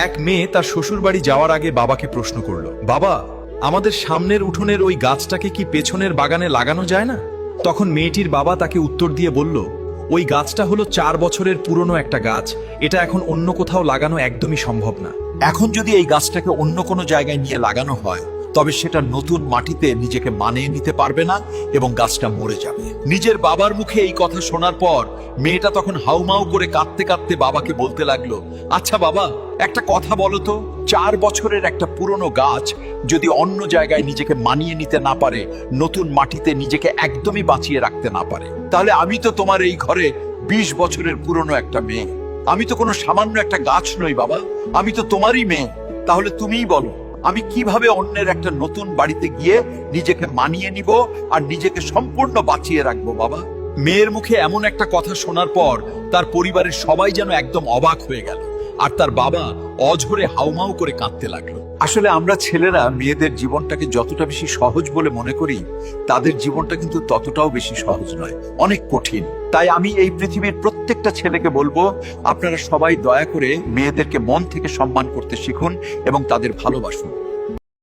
এক মেয়ে তার শ্বশুরবাড়ি যাওয়ার আগে বাবাকে প্রশ্ন করলো, বাবা, আমাদের সামনের উঠোনের ওই গাছটাকে কি পেছনের বাগানে লাগানো যায় না? তখন মেয়েটির বাবা তাকে উত্তর দিয়ে বলল, ওই গাছটা হলো 4 বছরের পুরনো একটা গাছ, এটা এখন অন্য কোথাও লাগানো একদমই সম্ভব না। এখন যদি এই গাছটাকে অন্য কোনো জায়গায় নিয়ে লাগানো হয়, তবে সেটা নতুন মাটিতে নিজেকে মানিয়ে নিতে পারবে না এবং গাছটা মরে যাবে। নিজের বাবার মুখে এই কথা শোনার পর মেয়েটা তখন হাউমাউ করে কাঁদতে কাঁদতে বাবাকে বলতে লাগলো, আচ্ছা বাবা, একটা কথা বলো তো, 4 বছরের একটা পুরনো গাছ যদি অন্য জায়গায় নিজেকে মানিয়ে নিতে না পারে, নতুন মাটিতে নিজেকে একদমই বাঁচিয়ে রাখতে না পারে, তাহলে আমি তো তোমার এই ঘরে 20 বছরের পুরনো একটা মেয়ে। আমি তো কোনো সামান্য একটা গাছ নই বাবা, আমি তো তোমারই মেয়ে। তাহলে তুমিই বলো, আমি কিভাবে অন্যের একটা নতুন বাড়িতে গিয়ে নিজেকে মানিয়ে নিব আর নিজেকে সম্পূর্ণ বাঁচিয়ে রাখবো বাবা? মেয়ের মুখে এমন একটা কথা শোনার পর তার পরিবারের সবাই যেন একদম অবাক হয়ে গেল, আর তার বাবা অঝরে হাউমাউ করে কাঁদতে লাগলো। আসলে আমরা ছেলেরা মেয়েদের জীবনটাকে যতটা বেশি সহজ বলে মনে করি, তাদের জীবনটা কিন্তু ততটাও বেশি সহজ নয়, অনেক কঠিন। তাই আমি এই পৃথিবীর প্রত্যেকটা ছেলেকে বলবো, আপনারা সবাই দয়া করে মেয়েদেরকে মন থেকে সম্মান করতে শিখুন এবং তাদের ভালোবাসুন।